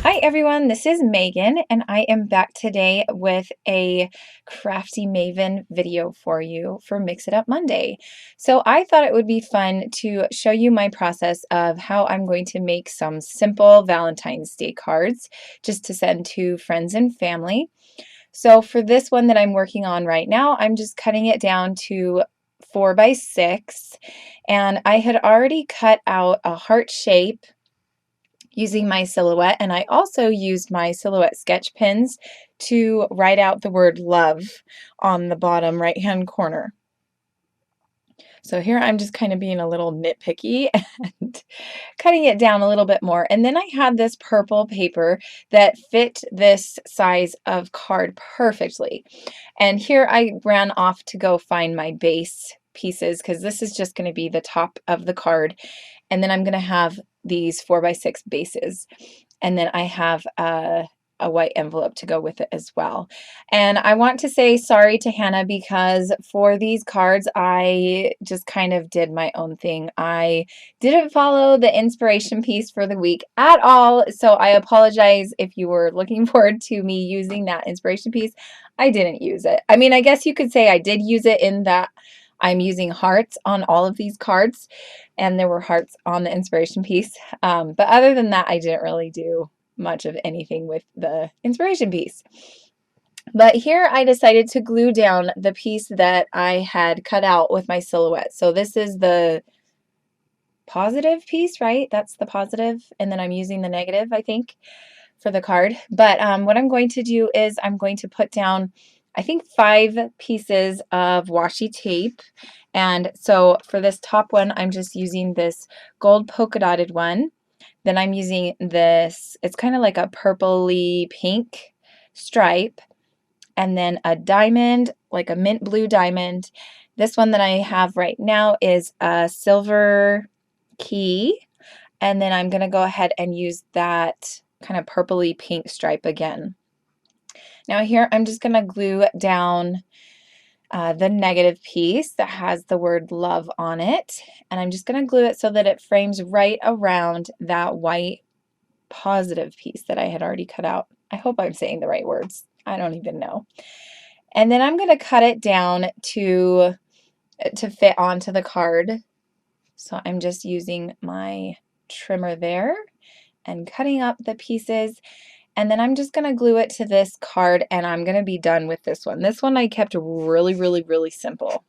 Hi everyone, this is Megan and I am back today with a Crafty Maven video for you for Mix It Up Monday. So I thought it would be fun to show you my process of how I'm going to make some simple Valentine's Day cards just to send to friends and family. So for this one that I'm working on right now, I'm just cutting it down to 4 by 6, and I had already cut out a heart shape using my silhouette, and I also used my silhouette sketch pens to write out the word love on the bottom right hand corner. So here I'm just kind of being a little nitpicky and cutting it down a little bit more. And then I had this purple paper that fit this size of card perfectly. And here I ran off to go find my base pieces because this is just going to be the top of the card. And then I'm going to have these 4 by 6 bases. And then I have a white envelope to go with it as well. And I want to say sorry to Hannah because for these cards, I just kind of did my own thing. I didn't follow the inspiration piece for the week at all. So I apologize if you were looking forward to me using that inspiration piece. I didn't use it. I mean, I guess you could say I did use it in that I'm using hearts on all of these cards, and there were hearts on the inspiration piece. But other than that, I didn't really do much of anything with the inspiration piece. But here I decided to glue down the piece that I had cut out with my silhouette. So this is the positive piece, right? That's the positive, and then I'm using the negative, I think, for the card. But what I'm going to do is I'm going to put down, I think, 5 pieces of washi tape. And so for this top one, I'm just using this gold polka dotted one. Then I'm using this, it's kind of like a purpley pink stripe, and then a diamond, like a mint blue diamond. This one that I have right now is a silver key, and then I'm going to go ahead and use that kind of purpley pink stripe again. Now here I'm just going to glue down the negative piece that has the word love on it, and I'm just going to glue it so that it frames right around that white positive piece that I had already cut out. I hope I'm saying the right words. I don't even know. And then I'm going to cut it down to fit onto the card. So I'm just using my trimmer there and cutting up the pieces. And then I'm just going to glue it to this card, and I'm going to be done with this one. This one I kept really simple.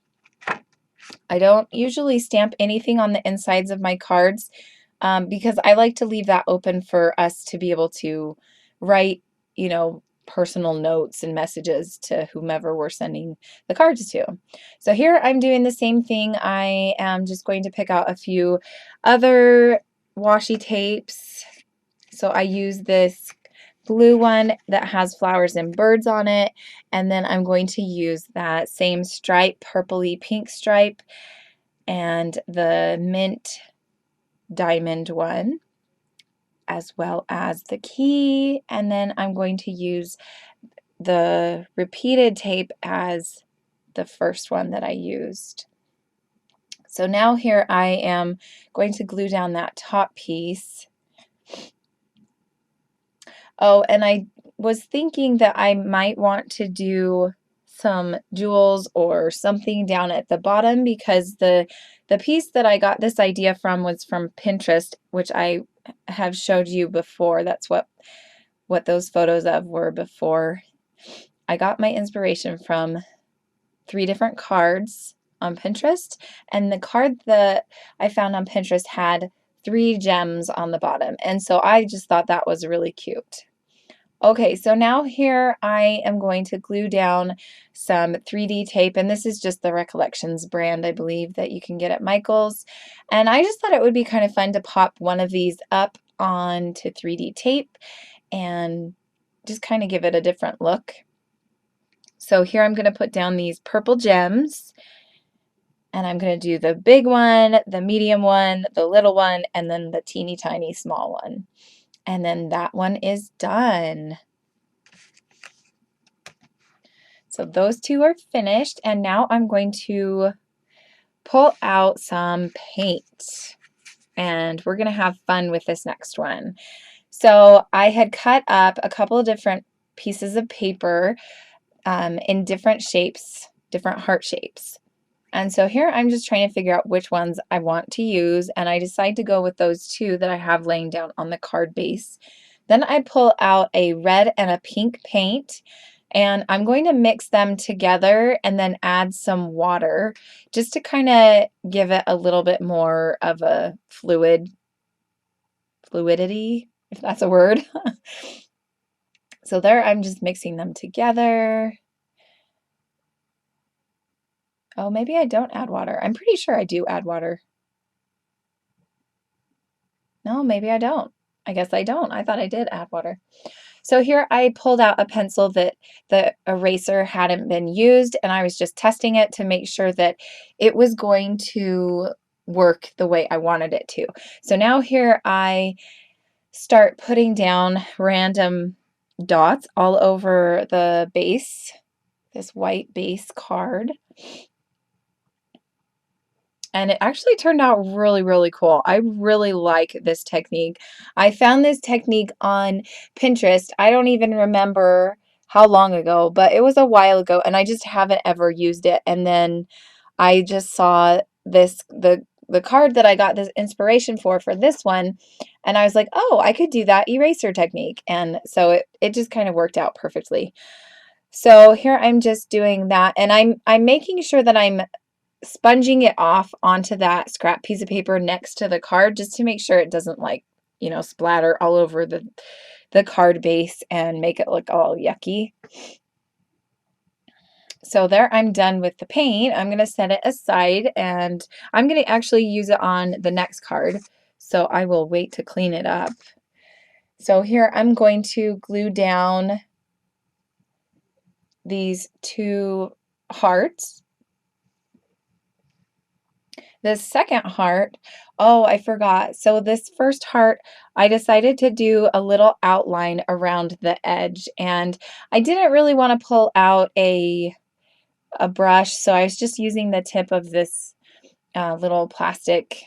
I don't usually stamp anything on the insides of my cards because I like to leave that open for us to be able to write, personal notes and messages to whomever we're sending the cards to. So here I'm doing the same thing. I am just going to pick out a few other washi tapes. So I use this blue one that has flowers and birds on it, and then I'm going to use that same stripe, purpley pink stripe, and the mint diamond one, as well as the key, and then I'm going to use the repeated tape as the first one that I used. So now here I am going to glue down that top piece. Oh, and I was thinking that I might want to do some jewels or something down at the bottom because the piece that I got this idea from was from Pinterest, which I have showed you before. That's what those photos of were before. I got my inspiration from 3 different cards on Pinterest, and the card that I found on Pinterest had 3 gems on the bottom, and so I just thought that was really cute. Okay, so now here I am going to glue down some 3D tape, and this is just the Recollections brand, I believe, that you can get at Michael's. And I just thought it would be kind of fun to pop one of these up onto 3D tape and just kind of give it a different look. So here I'm going to put down these purple gems, and I'm going to do the big one, the medium one, the little one, and then the teeny tiny small one. And then that one is done. So those 2 are finished, and now I'm going to pull out some paint, and we're going to have fun with this next one. So I had cut up a couple of different pieces of paper in different shapes, different heart shapes. And so here I'm just trying to figure out which ones I want to use, and I decide to go with those two that I have laying down on the card base. Then I pull out a red and a pink paint, and I'm going to mix them together and then add some water just to kind of give it a little bit more of a fluidity, if that's a word. So there I'm just mixing them together. Oh, maybe I don't add water. I'm pretty sure I do add water. No, maybe I don't. I guess I don't. I thought I did add water. So here I pulled out a pencil that the eraser hadn't been used, and I was just testing it to make sure that it was going to work the way I wanted it to. So now here I start putting down random dots all over the base, this white base card. And it actually turned out really, really cool. I really like this technique. I found this technique on Pinterest. I don't even remember how long ago, but it was a while ago, and I just haven't ever used it. And then I just saw the card that I got this inspiration for this one, and I was like, oh, I could do that eraser technique. And so it just kind of worked out perfectly. So here I'm just doing that, and I'm making sure that I'm sponging it off onto that scrap piece of paper next to the card just to make sure it doesn't, like, splatter all over the card base and make it look all yucky. So there, I'm done with the paint. I'm going to set it aside, and I'm going to actually use it on the next card. So I will wait to clean it up. So here I'm going to glue down these two hearts. The second heart, oh, I forgot. So this first heart, I decided to do a little outline around the edge, and I didn't really want to pull out a brush, so I was just using the tip of this little plastic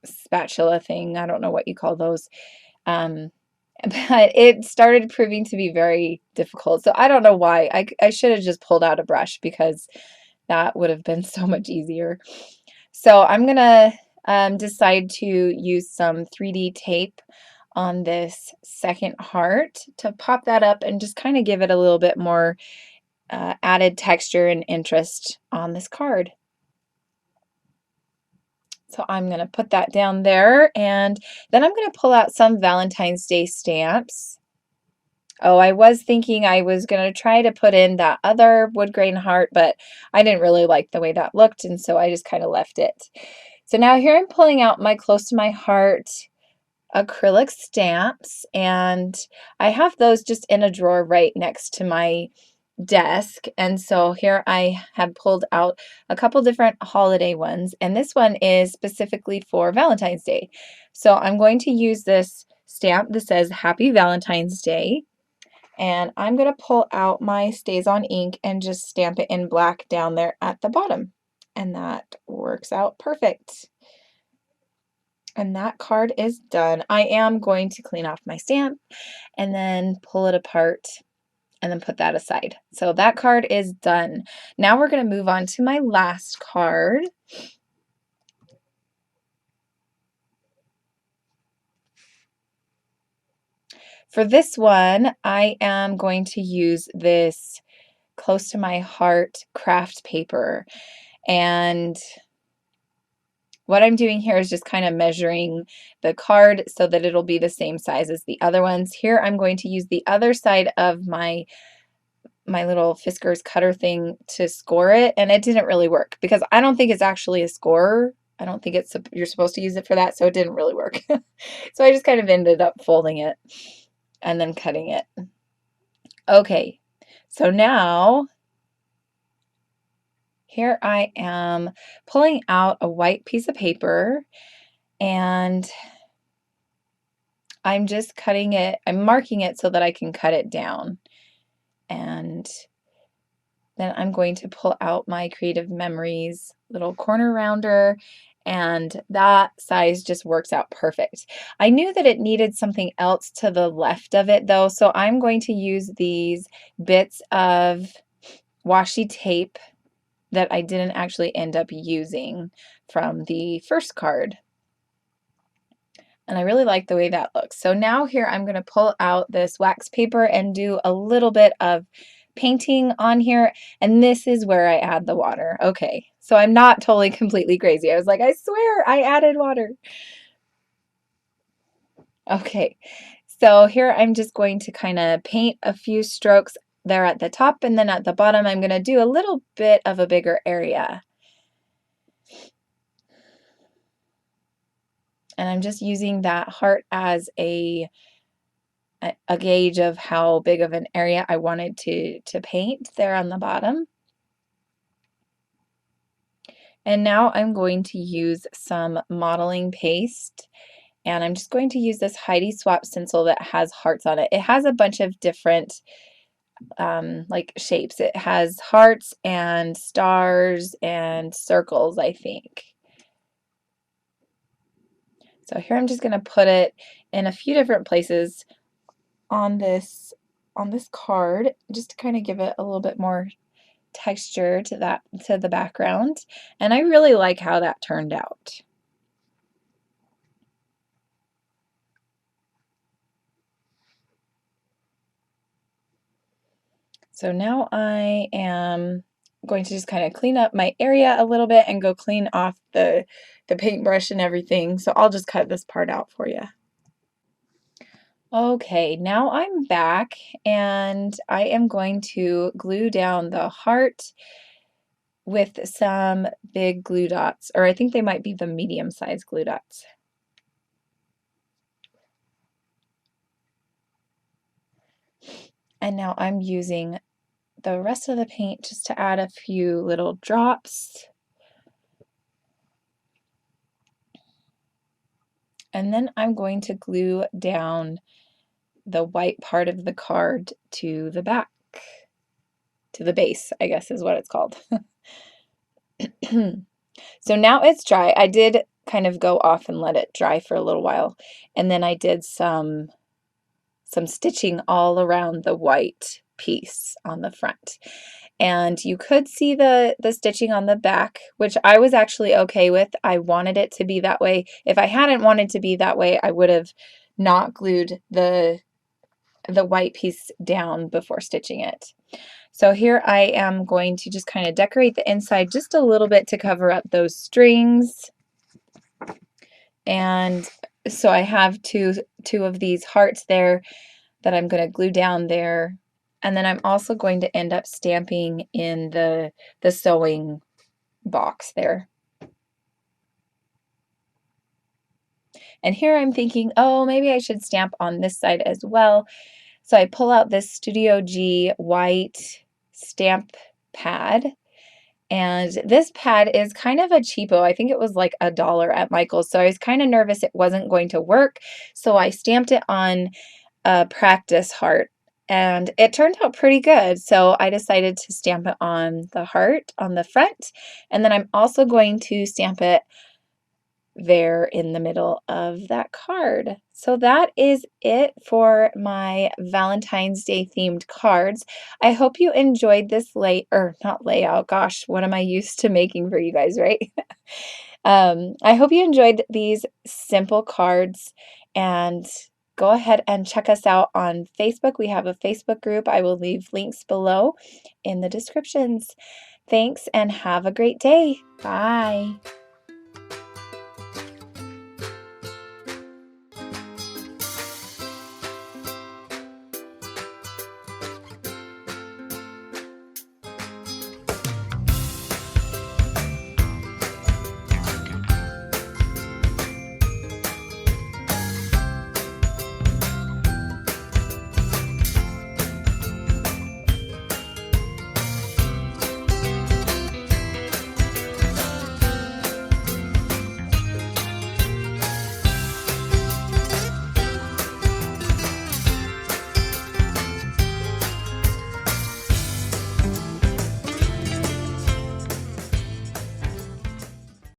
spatula thing. I don't know what you call those. But it started proving to be very difficult. So I don't know why. I should have just pulled out a brush because that would have been so much easier. So I'm going to decide to use some 3D tape on this second heart to pop that up and just kind of give it a little bit more added texture and interest on this card. So I'm going to put that down there, and then I'm going to pull out some Valentine's Day stamps. Oh, I was thinking I was going to try to put in that other wood grain heart, but I didn't really like the way that looked, and so I just kind of left it. So now here I'm pulling out my Close to My Heart acrylic stamps, and I have those just in a drawer right next to my desk. And so here I have pulled out a couple different holiday ones, and this one is specifically for Valentine's Day. So I'm going to use this stamp that says Happy Valentine's Day. And I'm going to pull out my Stays On ink and just stamp it in black down there at the bottom. And that works out perfect. And that card is done. I am going to clean off my stamp and then pull it apart and then put that aside. So that card is done. Now we're going to move on to my last card. For this one, I am going to use this Close to My Heart craft paper. And what I'm doing here is just kind of measuring the card so that it'll be the same size as the other ones. Here I'm going to use the other side of my little Fiskars cutter thing to score it, and it didn't really work because I don't think it's actually a scorer. I don't think you're supposed to use it for that, so it didn't really work. So I just kind of ended up folding it and then cutting it. Okay, so now here I am pulling out a white piece of paper, and I'm just cutting it, I'm marking it so that I can cut it down. And then I'm going to pull out my Creative Memories little corner rounder, and that size just works out perfect. I knew that it needed something else to the left of it though, so I'm going to use these bits of washi tape that I didn't actually end up using from the first card. And I really like the way that looks. So now here I'm going to pull out this wax paper and do a little bit of painting on here. And this is where I add the water. Okay, so I'm not totally completely crazy. I was like, I swear I added water. Okay, so here I'm just going to kind of paint a few strokes there at the top, and then at the bottom I'm going to do a little bit of a bigger area. And I'm just using that heart as a gauge of how big of an area I wanted to paint there on the bottom. And now I'm going to use some modeling paste, and I'm just going to use this Heidi Swap stencil that has hearts on it. It has a bunch of different like shapes. It has hearts and stars and circles, I think. So here I'm just going to put it in a few different places on this card, just to kind of give it a little bit more texture to the background. And I really like how that turned out. So now I am going to just kind of clean up my area a little bit and go clean off the paintbrush and everything. So I'll just cut this part out for you. Okay, now I'm back and I am going to glue down the heart with some big glue dots, or I think they might be the medium-sized glue dots. And now I'm using the rest of the paint just to add a few little drops. And then I'm going to glue down the white part of the card to the back, to the base, I guess is what it's called. So now it's dry. I did kind of go off and let it dry for a little while, and then I did some stitching all around the white piece on the front. And you could see the stitching on the back, which I was actually okay with. I wanted it to be that way. If I hadn't wanted to be that way, I would have not glued the white piece down before stitching it. So here I am going to just kind of decorate the inside just a little bit to cover up those strings. And so I have two of these hearts there that I'm going to glue down there. And then I'm also going to end up stamping in the sewing box there. And here I'm thinking, oh, maybe I should stamp on this side as well. So I pull out this Studio G white stamp pad. And this pad is kind of a cheapo. I think it was like $1 at Michael's. So I was kind of nervous it wasn't going to work. So I stamped it on a practice heart. And it turned out pretty good. So I decided to stamp it on the heart on the front. And then I'm also going to stamp it there in the middle of that card. So that is it for my Valentine's Day themed cards. I hope you enjoyed this not layout. Gosh, what am I used to making for you guys, right? I hope you enjoyed these simple cards, and go ahead and check us out on Facebook. We have a Facebook group. I will leave links below in the descriptions. Thanks and have a great day. Bye.